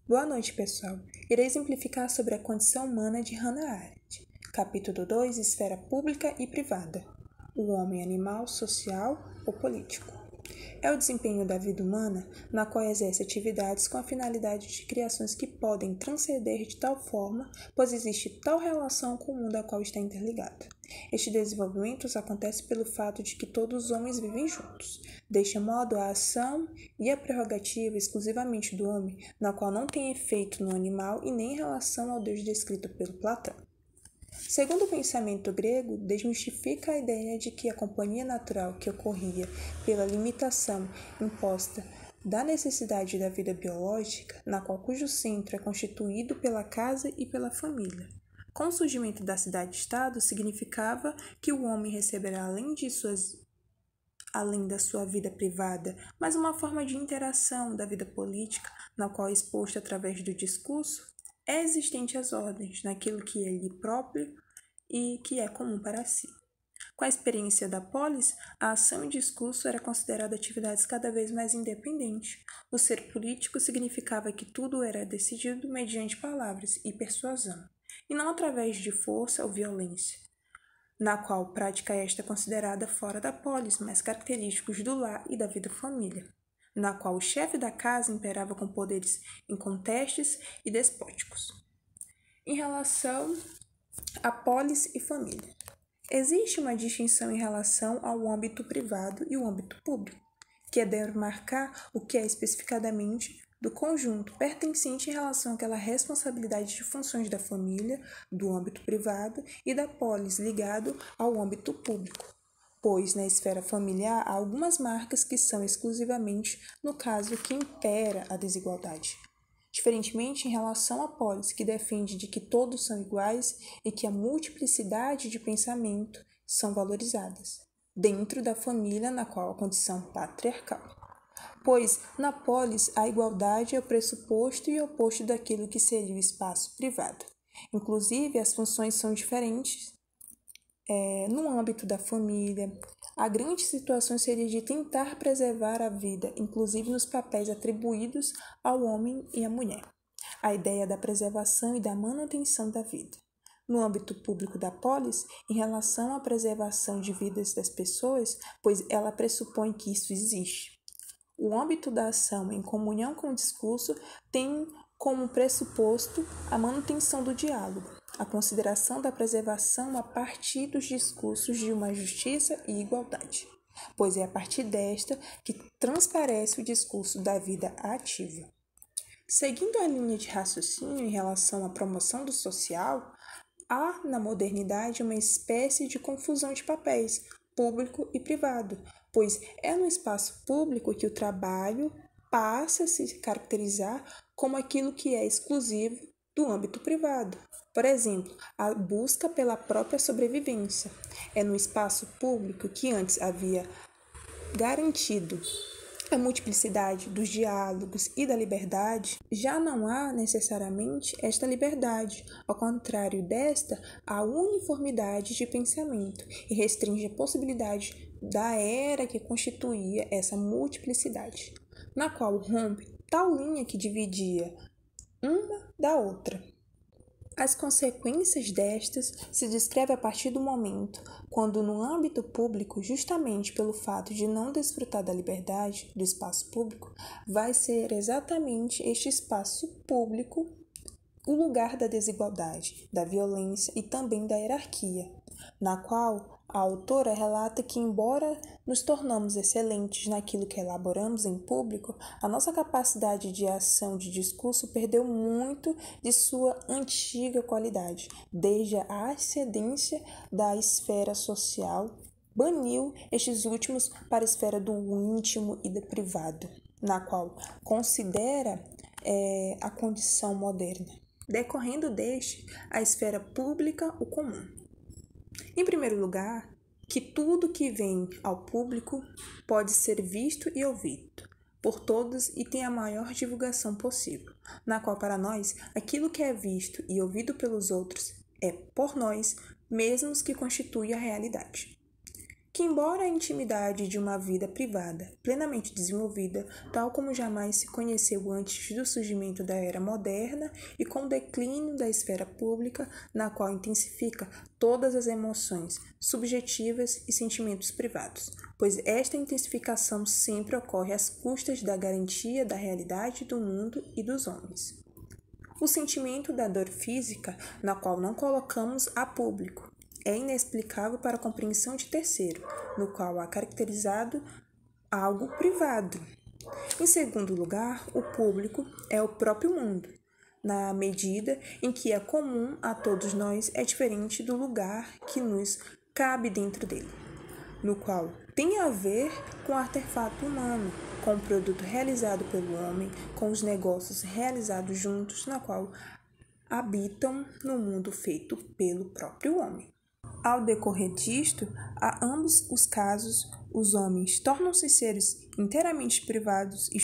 Boa noite, pessoal. Irei exemplificar sobre a condição humana de Hannah Arendt. Capítulo 2, Esfera Pública e Privada. O homem animal, social ou político. É o desempenho da vida humana na qual exerce atividades com a finalidade de criações que podem transcender de tal forma, pois existe tal relação com o mundo a qual está interligado. Este desenvolvimento acontece pelo fato de que todos os homens vivem juntos. Deste modo, a ação e a prerrogativa exclusivamente do homem, na qual não tem efeito no animal e nem em relação ao Deus descrito pelo Platão. Segundo o pensamento grego, desmistifica a ideia de que a companhia natural que ocorria pela limitação imposta da necessidade da vida biológica, na qual cujo centro é constituído pela casa e pela família. Com o surgimento da cidade-estado, significava que o homem receberá, além da sua vida privada, mas uma forma de interação da vida política, na qual é exposto através do discurso, é existente às ordens, naquilo que é lhe próprio e que é comum para si. Com a experiência da polis, a ação e discurso era considerada atividades cada vez mais independentes. O ser político significava que tudo era decidido mediante palavras e persuasão, e não através de força ou violência, na qual prática esta é considerada fora da polis, mas característicos do lar e da vida família, na qual o chefe da casa imperava com poderes incontestes e despóticos. Em relação a polis e família, existe uma distinção em relação ao âmbito privado e o âmbito público, que é demarcar o que é especificadamente do conjunto pertencente em relação àquela responsabilidade de funções da família, do âmbito privado, e da polis ligado ao âmbito público, pois na esfera familiar há algumas marcas que são exclusivamente no caso que impera a desigualdade. Diferentemente em relação à polis, que defende de que todos são iguais e que a multiplicidade de pensamento são valorizadas, dentro da família na qual a condição patriarcal. Pois, na polis, a igualdade é o pressuposto e oposto daquilo que seria o espaço privado. Inclusive, as funções são diferentes. No âmbito da família, a grande situação seria de tentar preservar a vida, inclusive nos papéis atribuídos ao homem e à mulher. A ideia da preservação e da manutenção da vida. No âmbito público da polis, em relação à preservação de vidas das pessoas, pois ela pressupõe que isso existe. O âmbito da ação, em comunhão com o discurso, tem como pressuposto a manutenção do diálogo, a consideração da preservação a partir dos discursos de uma justiça e igualdade, pois é a partir desta que transparece o discurso da vida ativa. Seguindo a linha de raciocínio em relação à promoção do social, há na modernidade uma espécie de confusão de papéis, público e privado, pois é no espaço público que o trabalho passa a se caracterizar como aquilo que é exclusivo do âmbito privado. Por exemplo, a busca pela própria sobrevivência. É no espaço público que antes havia garantido a multiplicidade dos diálogos e da liberdade, já não há necessariamente esta liberdade. Ao contrário desta, há uniformidade de pensamento e restringe a possibilidade da era que constituía essa multiplicidade, na qual rompe tal linha que dividia uma da outra. As consequências destas se descreve a partir do momento quando, no âmbito público, justamente pelo fato de não desfrutar da liberdade do espaço público, vai ser exatamente este espaço público o lugar da desigualdade, da violência e também da hierarquia, na qual a autora relata que, embora nos tornamos excelentes naquilo que elaboramos em público, a nossa capacidade de ação de discurso perdeu muito de sua antiga qualidade, desde a ascendência da esfera social, baniu estes últimos para a esfera do íntimo e do privado, na qual considera a condição moderna, decorrendo deste a esfera pública o comum. Em primeiro lugar, que tudo que vem ao público pode ser visto e ouvido por todos e tem a maior divulgação possível, na qual para nós aquilo que é visto e ouvido pelos outros é por nós mesmos que constitui a realidade. que, embora a intimidade de uma vida privada plenamente desenvolvida, tal como jamais se conheceu antes do surgimento da era moderna e com o declínio da esfera pública, na qual intensifica todas as emoções subjetivas e sentimentos privados, pois esta intensificação sempre ocorre às custas da garantia da realidade do mundo e dos homens. O sentimento da dor física, na qual não colocamos a público, é inexplicável para a compreensão de terceiro, no qual há caracterizado algo privado. Em segundo lugar, o público é o próprio mundo. Na medida em que é comum a todos nós, é diferente do lugar que nos cabe dentro dele, no qual tem a ver com o artefato humano, com o produto realizado pelo homem, com os negócios realizados juntos, na qual habitam no mundo feito pelo próprio homem. Ao decorrer disto, a ambos os casos, os homens tornam-se seres inteiramente privados e